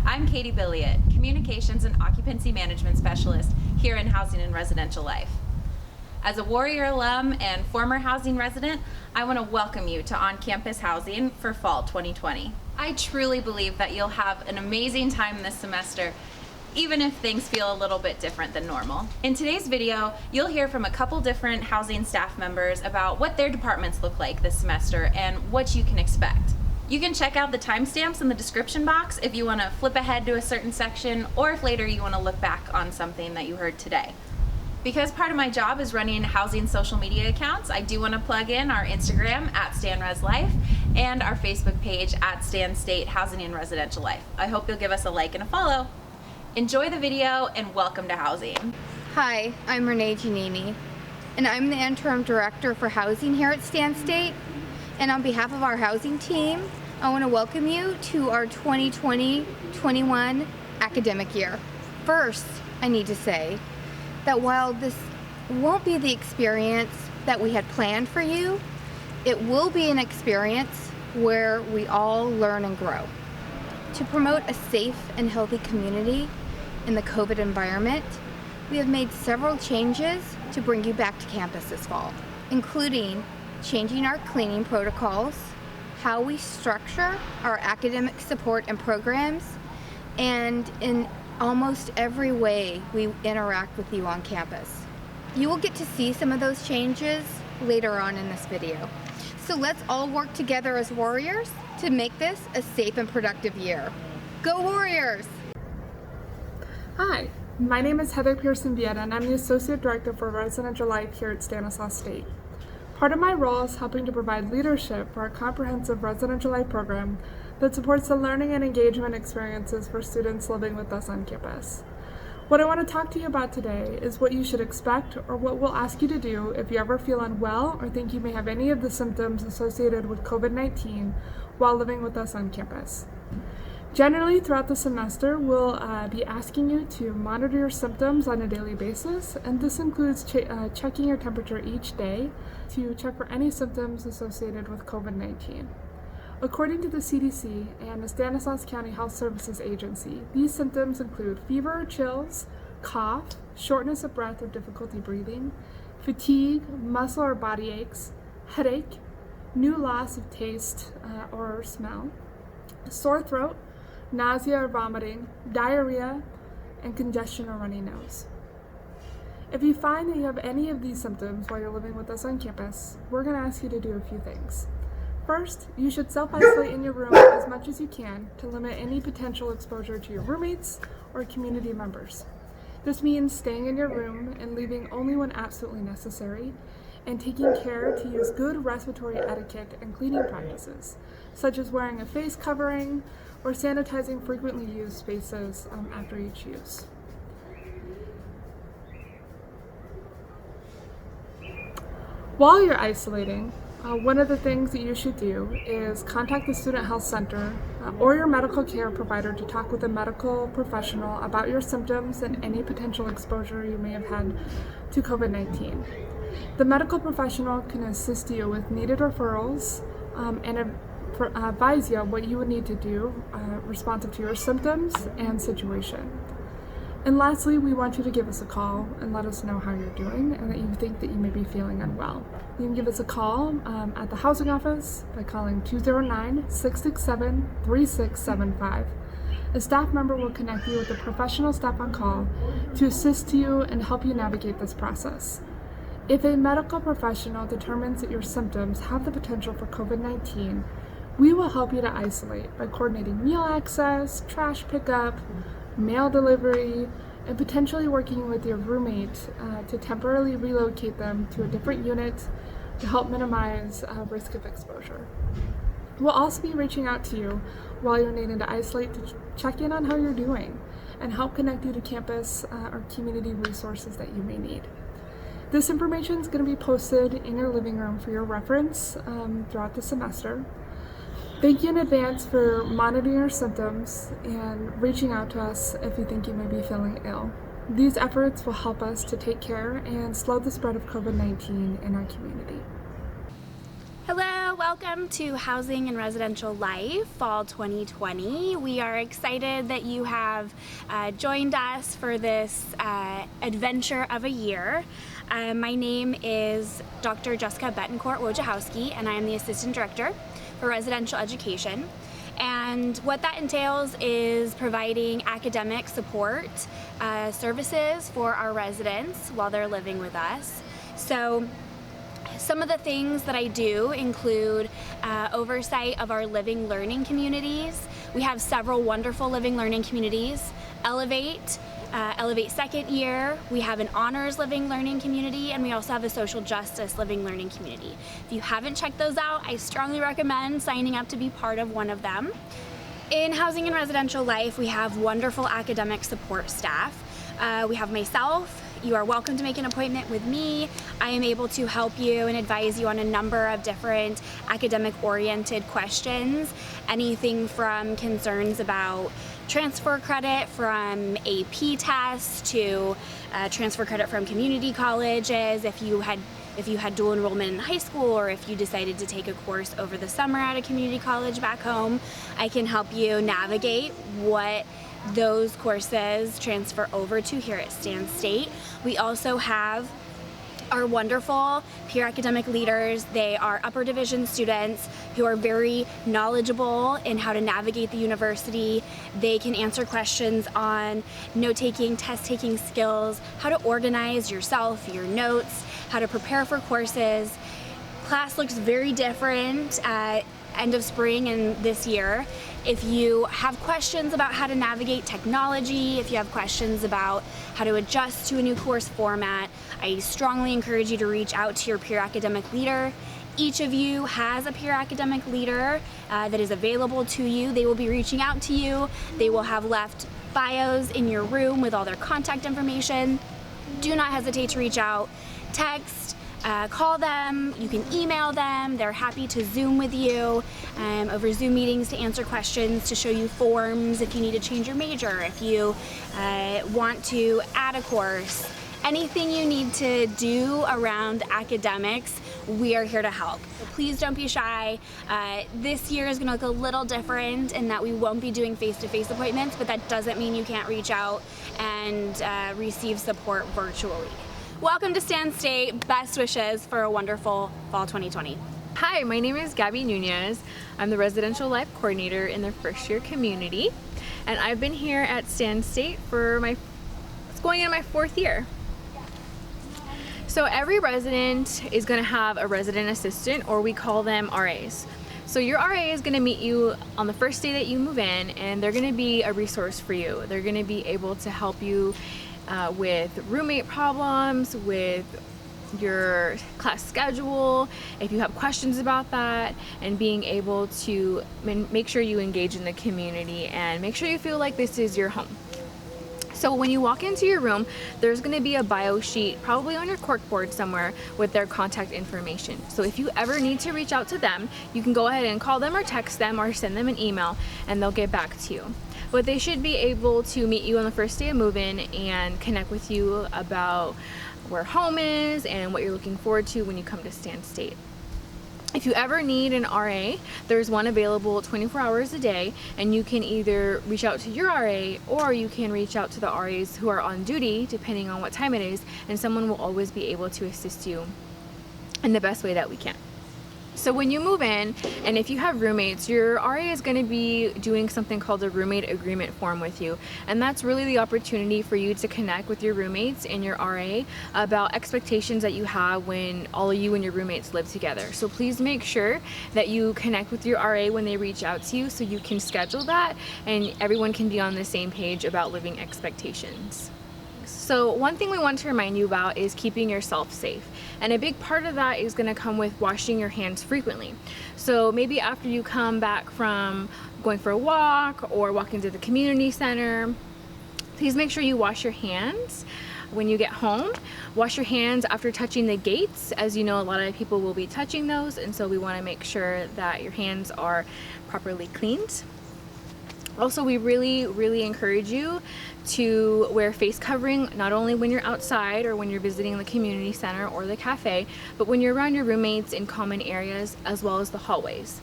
I'm Katie Billiot, Communications and Occupancy Management Specialist here in Housing and Residential Life. As a Warrior alum and former housing resident, I want to welcome you to on-campus housing for fall 2020. I truly believe that you'll have an amazing time this semester, even if things feel a little bit different than normal. In today's video, you'll hear from a couple different housing staff members about what their departments look like this semester and what you can expect. You can check out the timestamps in the description box if you want to flip ahead to a certain section, or if later you want to look back on something that you heard today. Because part of my job is running housing social media accounts, I do want to plug in our Instagram at StanResLife and our Facebook page at Stan State Housing and Residential Life. I hope you'll give us a like and a follow. Enjoy the video and welcome to housing. Hi, I'm Renee Giannini, and I'm the Interim Director for Housing here at Stan State. And on behalf of our housing team, I want to welcome you to our 2020-21 academic year. First, I need to say that while this won't be the experience that we had planned for you, it will be an experience where we all learn and grow. To promote a safe and healthy community in the COVID environment, we have made several changes to bring you back to campus this fall, including changing our cleaning protocols, how we structure our academic support and programs, and in almost every way we interact with you on campus. You will get to see some of those changes later on in this video. So let's all work together as warriors to make this a safe and productive year. Go Warriors! Hi, my name is Heather Pearson-Vieta, and I'm the Associate Director for Residential Life here at Stanislaus State. Part of my role is helping to provide leadership for a comprehensive residential life program that supports the learning and engagement experiences for students living with us on campus. What I want to talk to you about today is what you should expect, or what we'll ask you to do if you ever feel unwell or think you may have any of the symptoms associated with COVID-19 while living with us on campus. Generally, throughout the semester, we'll be asking you to monitor your symptoms on a daily basis, and this includes checking your temperature each day to check for any symptoms associated with COVID-19. According to the CDC and the Stanislaus County Health Services Agency, these symptoms include fever or chills, cough, shortness of breath or difficulty breathing, fatigue, muscle or body aches, headache, new loss of taste or smell, sore throat, nausea or vomiting, diarrhea, and congestion or runny nose. If you find that you have any of these symptoms while you're living with us on campus, we're going to ask you to do a few things. First, you should self-isolate in your room as much as you can to limit any potential exposure to your roommates or community members. This means staying in your room and leaving only when absolutely necessary, and taking care to use good respiratory etiquette and cleaning practices, such as wearing a face covering or sanitizing frequently used spaces after each use. While you're isolating, one of the things that you should do is contact the Student Health Center or your medical care provider to talk with a medical professional about your symptoms and any potential exposure you may have had to COVID-19. The medical professional can assist you with needed referrals and advise you on what you would need to do responsive to your symptoms and situation. And lastly, we want you to give us a call and let us know how you're doing and that you think that you may be feeling unwell. You can give us a call at the housing office by calling 209-667-3675. A staff member will connect you with a professional staff on call to assist you and help you navigate this process. If a medical professional determines that your symptoms have the potential for COVID-19, we will help you to isolate by coordinating meal access, trash pickup, mail delivery, and potentially working with your roommate to temporarily relocate them to a different unit to help minimize risk of exposure. We'll also be reaching out to you while you're needing to isolate to check in on how you're doing and help connect you to campus or community resources that you may need. This information is going to be posted in your living room for your reference throughout the semester. Thank you in advance for monitoring your symptoms and reaching out to us if you think you may be feeling ill. These efforts will help us to take care and slow the spread of COVID-19 in our community. Hello! Hello, welcome to Housing and Residential Life, Fall 2020. We are excited that you have joined us for this adventure of a year. My name is Dr. Jessica Betancourt-Wojciechowski, and I am the Assistant Director for Residential Education. And what that entails is providing academic support services for our residents while they're living with us. So some of the things that I do include oversight of our living learning communities. We have several wonderful living learning communities. Elevate second year, we have an honors living learning community, and we also have a social justice living learning community. If you haven't checked those out, I strongly recommend signing up to be part of one of them. In Housing and Residential Life, we have wonderful academic support staff. We have myself. You are welcome to make an appointment with me. I am able to help you and advise you on a number of different academic-oriented questions. Anything from concerns about transfer credit from AP tests to transfer credit from community colleges. If you had dual enrollment in high school, or if you decided to take a course over the summer at a community college back home, I can help you navigate what those courses transfer over to here at Stan State. We also have our wonderful peer academic leaders. They are upper division students who are very knowledgeable in how to navigate the university. They can answer questions on note-taking, test-taking skills, how to organize yourself, your notes, how to prepare for courses. Class looks very different at end of spring and this year. If you have questions about how to navigate technology, if you have questions about how to adjust to a new course format, I strongly encourage you to reach out to your peer academic leader. Each of you has a peer academic leader that is available to you. They will be reaching out to you. They will have left bios in your room with all their contact information. Do not hesitate to reach out, text, call them, you can email them. They're happy to Zoom with you over Zoom meetings to answer questions, to show you forms if you need to change your major, if you want to add a course. Anything you need to do around academics, we are here to help. So please don't be shy. This year is going to look a little different in that we won't be doing face-to-face appointments, but that doesn't mean you can't reach out and receive support virtually. Welcome to Stan State. Best wishes for a wonderful fall 2020. Hi, my name is Gabby Nunez. I'm the Residential Life Coordinator in the first year community, and I've been here at Stan State for it's going into my 4th year. So every resident is going to have a resident assistant, or we call them RAs. So your RA is going to meet you on the first day that you move in, and they're going to be a resource for you. They're going to be able to help you with roommate problems, with your class schedule, if you have questions about that, and being able to make sure you engage in the community and make sure you feel like this is your home. So when you walk into your room, there's going to be a bio sheet probably on your corkboard somewhere with their contact information. So if you ever need to reach out to them, you can go ahead and call them or text them or send them an email, and they'll get back to you. But they should be able to meet you on the first day of move-in and connect with you about where home is and what you're looking forward to when you come to Stan State. If you ever need an RA, there's one available 24 hours a day, and you can either reach out to your RA or you can reach out to the RAs who are on duty, depending on what time it is, and someone will always be able to assist you in the best way that we can. So when you move in, and if you have roommates, your RA is going to be doing something called a roommate agreement form with you. And that's really the opportunity for you to connect with your roommates and your RA about expectations that you have when all of you and your roommates live together. So please make sure that you connect with your RA when they reach out to you so you can schedule that and everyone can be on the same page about living expectations. So one thing we want to remind you about is keeping yourself safe. And a big part of that is going to come with washing your hands frequently. So maybe after you come back from going for a walk or walking to the community center, please make sure you wash your hands when you get home. Wash your hands after touching the gates. As you know, a lot of people will be touching those, and so we want to make sure that your hands are properly cleaned. Also, we really encourage you to wear face covering, not only when you're outside or when you're visiting the community center or the cafe, but when you're around your roommates in common areas as well as the hallways.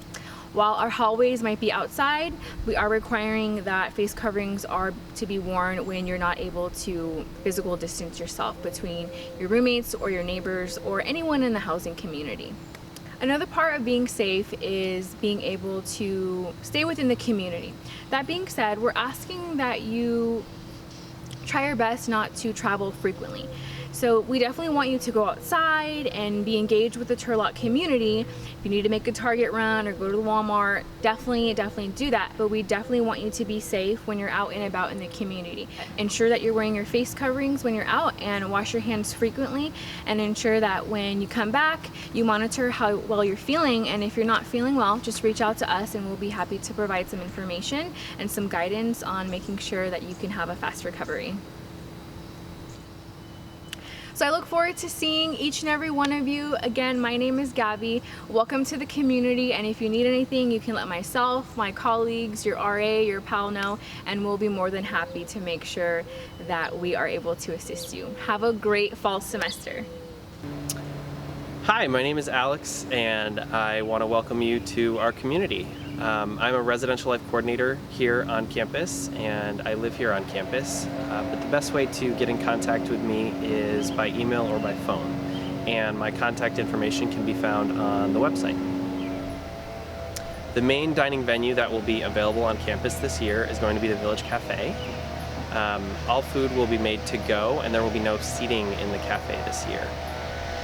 While our hallways might be outside, we are requiring that face coverings are to be worn when you're not able to physical distance yourself between your roommates or your neighbors or anyone in the housing community. Another part of being safe is being able to stay within the community. That being said, we're asking that you try your best not to travel frequently. So we definitely want you to go outside and be engaged with the Turlock community. If you need to make a Target run or go to the Walmart, definitely do that. But we definitely want you to be safe when you're out and about in the community. Ensure that you're wearing your face coverings when you're out and wash your hands frequently, and ensure that when you come back, you monitor how well you're feeling. And if you're not feeling well, just reach out to us and we'll be happy to provide some information and some guidance on making sure that you can have a fast recovery. So I look forward to seeing each and every one of you. Again, my name is Gabby. Welcome to the community, and if you need anything, you can let myself, my colleagues, your RA, your PAL know, and we'll be more than happy to make sure that we are able to assist you. Have a great fall semester. Hi, my name is Alex, and I want to welcome you to our community. I'm a residential life coordinator here on campus, and I live here on campus. But the best way to get in contact with me is by email or by phone, and my contact information can be found on the website. The main dining venue that will be available on campus this year is going to be the Village Cafe. All food will be made to go, and there will be no seating in the cafe this year.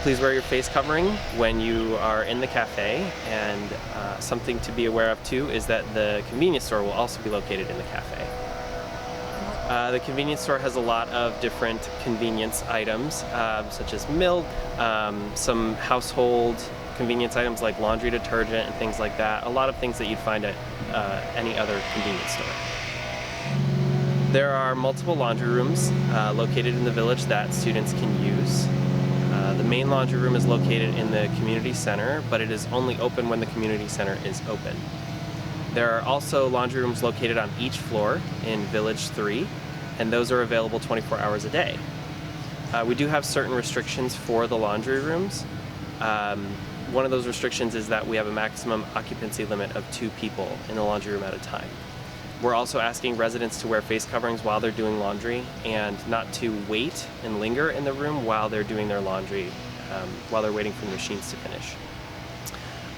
Please wear your face covering when you are in the cafe, and something to be aware of too is that the convenience store will also be located in the cafe. The convenience store has a lot of different convenience items, such as milk, some household convenience items like laundry detergent and things like that. A lot of things that you'd find at any other convenience store. There are multiple laundry rooms located in the village that students can use. The main laundry room is located in the community center, but it is only open when the community center is open. There are also laundry rooms located on each floor in Village 3, and those are available 24 hours a day. We do have certain restrictions for the laundry rooms. One of those restrictions is that we have a maximum occupancy limit of 2 people in the laundry room at a time. We're also asking residents to wear face coverings while they're doing laundry and not to wait and linger in the room while they're doing their laundry, while they're waiting for the machines to finish.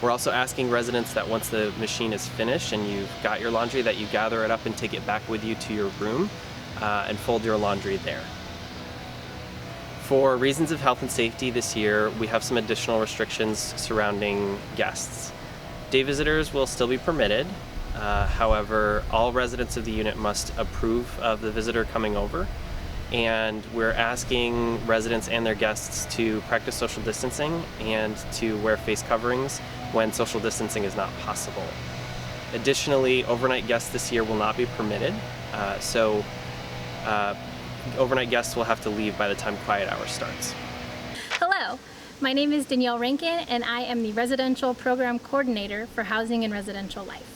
We're also asking residents that once the machine is finished and you've got your laundry, that you gather it up and take it back with you to your room and fold your laundry there. For reasons of health and safety this year, we have some additional restrictions surrounding guests. Day visitors will still be permitted. However, all residents of the unit must approve of the visitor coming over, and we're asking residents and their guests to practice social distancing and to wear face coverings when social distancing is not possible. Additionally, overnight guests this year will not be permitted, so overnight guests will have to leave by the time quiet hour starts. Hello, my name is Danielle Rankin, and I am the Residential Program Coordinator for Housing and Residential Life.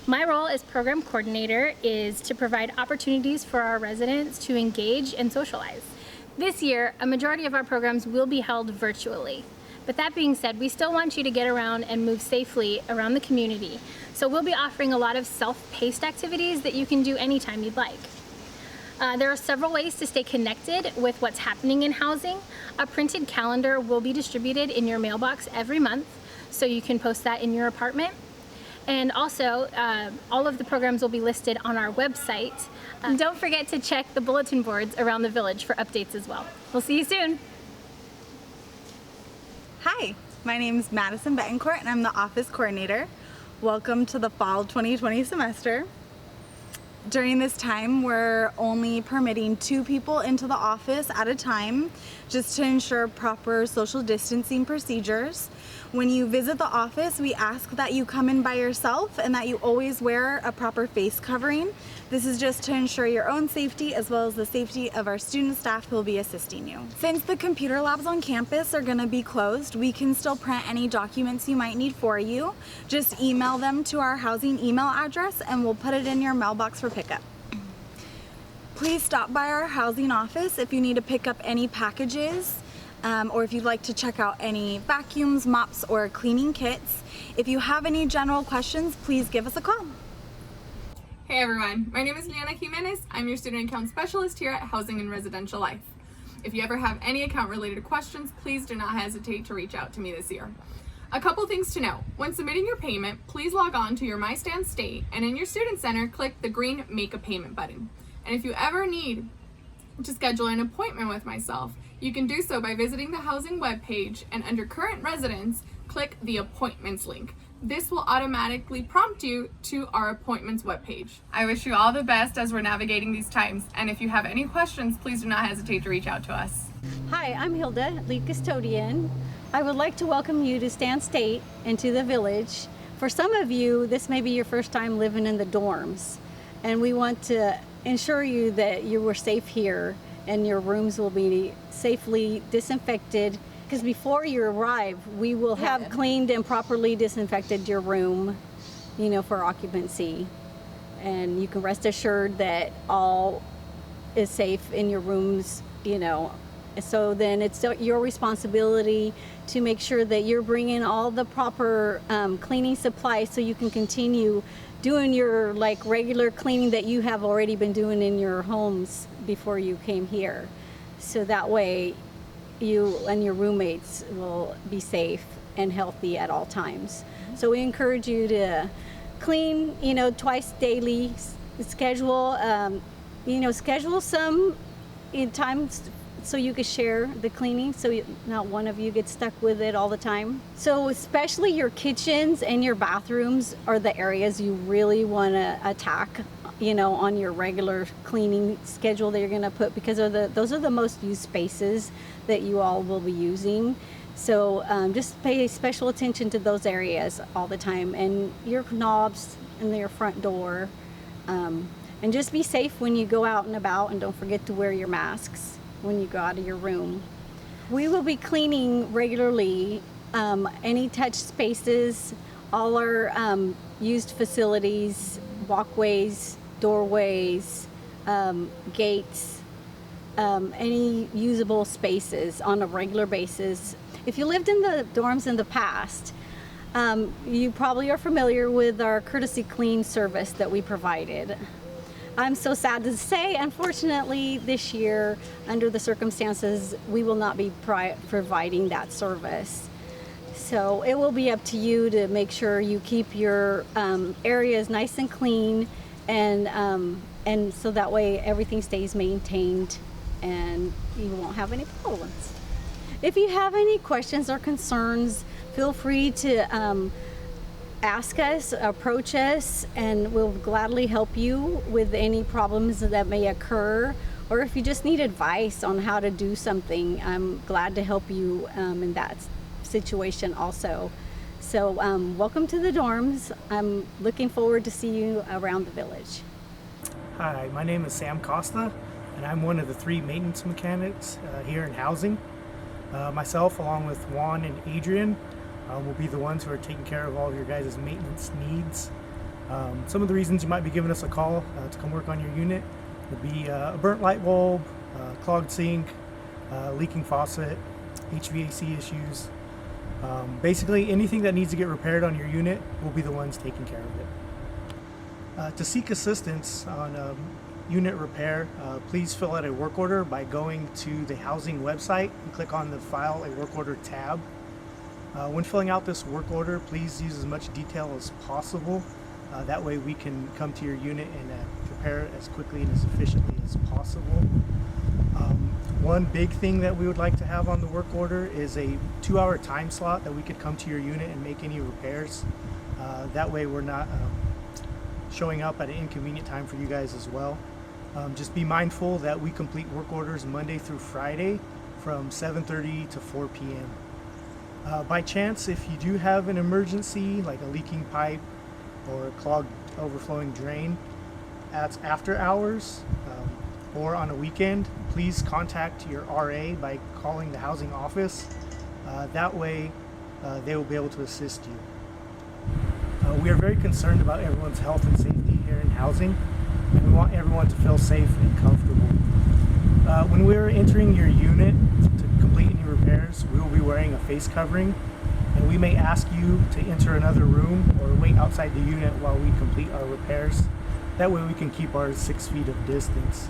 My role as program coordinator is to provide opportunities for our residents to engage and socialize. This year, a majority of our programs will be held virtually. But that being said, we still want you to get around and move safely around the community. So we'll be offering a lot of self-paced activities that you can do anytime you'd like. There are several ways to stay connected with what's happening in housing. A printed calendar will be distributed in your mailbox every month, so you can post that in your apartment. And also, all of the programs will be listed on our website. Don't forget to check the bulletin boards around the village for updates as well. We'll see you soon. Hi, my name is Madison Betancourt and I'm the office coordinator. Welcome to the fall 2020 semester. During this time, we're only permitting 2 people into the office at a time, just to ensure proper social distancing procedures. When you visit the office, we ask that you come in by yourself and that you always wear a proper face covering This is just to ensure your own safety as well as the safety of our student staff who will be assisting you. Since the computer labs on campus are going to be closed, we can still print any documents you might need for you. Just email them to our housing email address and we'll put it in your mailbox for pickup. Please stop by our housing office if you need to pick up any packages or if you'd like to check out any vacuums, mops, or cleaning kits. If you have any general questions, please give us a call. Hey everyone, my name is Liana Jimenez. I'm your student account specialist here at Housing and Residential Life. If you ever have any account related questions, please do not hesitate to reach out to me this year. A couple things to know. When submitting your payment, please log on to your My Stand State and in your Student Center, click the green Make a Payment button. And if you ever need to schedule an appointment with myself, you can do so by visiting the housing webpage and under Current Residents, click the Appointments link. This will automatically prompt you to our appointments webpage. I wish you all the best as we're navigating these times, and if you have any questions, please do not hesitate to reach out to us. Hi, I'm Hilda, lead custodian. I would like to welcome you to Stand State and to the village. For some of you, this may be your first time living in the dorms, and we want to ensure you that you were safe here and your rooms will be safely disinfected. Because before you arrive, we will have cleaned and properly disinfected your room, for occupancy. And you can rest assured that all is safe in your rooms, So then it's your responsibility to make sure that you're bringing all the proper cleaning supplies so you can continue doing your regular cleaning that you have already been doing in your homes before you came here. So that way, you and your roommates will be safe and healthy at all times. So we encourage you to clean, twice daily, schedule some times so you can share the cleaning so not one of you gets stuck with it all the time. So especially your kitchens and your bathrooms are the areas you really want to attack on your regular cleaning schedule that you're going to put, because those are the most used spaces that you all will be using. So just pay special attention to those areas all the time, and your knobs and your front door. And just be safe when you go out and about, and don't forget to wear your masks when you go out of your room. We will be cleaning regularly any touch spaces, all our used facilities, walkways, doorways, gates, any usable spaces on a regular basis. If you lived in the dorms in the past, you probably are familiar with our courtesy clean service that we provided. I'm so sad to say, unfortunately, this year, under the circumstances, we will not be providing that service. So it will be up to you to make sure you keep your areas nice and clean, and so that way everything stays maintained and you won't have any problems. If you have any questions or concerns, feel free to ask us, approach us, and we'll gladly help you with any problems that may occur. Or if you just need advice on how to do something, I'm glad to help you in that situation also. So welcome to the dorms. I'm looking forward to see you around the village. Hi, my name is Sam Costa, and I'm one of the 3 maintenance mechanics here in housing. Myself, along with Juan and Adrian, will be the ones who are taking care of all of your guys' maintenance needs. Some of the reasons you might be giving us a call to come work on your unit would be a burnt light bulb, clogged sink, leaking faucet, HVAC issues. Basically anything that needs to get repaired on your unit, we'll be the ones taking care of it. To seek assistance on unit repair, please fill out a work order by going to the housing website and click on the File a Work Order tab. When filling out this work order, please use as much detail as possible. That way we can come to your unit and prepare it as quickly and as efficiently as possible. One big thing that we would like to have on the work order is a 2-hour time slot that we could come to your unit and make any repairs. That way we're not showing up at an inconvenient time for you guys as well. Just be mindful that we complete work orders Monday through Friday from 7:30 to 4 p.m. By chance, if you do have an emergency like a leaking pipe or a clogged overflowing drain, that's after hours or on a weekend, please contact your RA by calling the housing office. That way they will be able to assist you. We are very concerned about everyone's health and safety here in housing, and we want everyone to feel safe and comfortable. When we're entering your unit to complete any repairs, we will be wearing a face covering, and we may ask you to enter another room or wait outside the unit while we complete our repairs. That way we can keep our 6 feet of distance.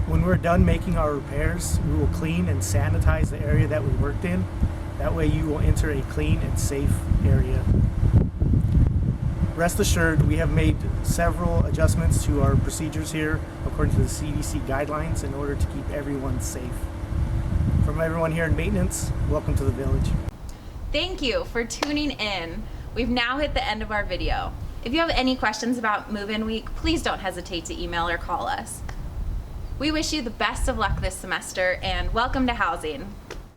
When we're done making our repairs, we will clean and sanitize the area that we worked in. That way you will enter a clean and safe area. Rest assured, we have made several adjustments to our procedures here according to the CDC guidelines in order to keep everyone safe. From everyone here in maintenance, welcome to the village. Thank you for tuning in. We've now hit the end of our video. If you have any questions about move-in week, please don't hesitate to email or call us. We wish you the best of luck this semester and welcome to housing.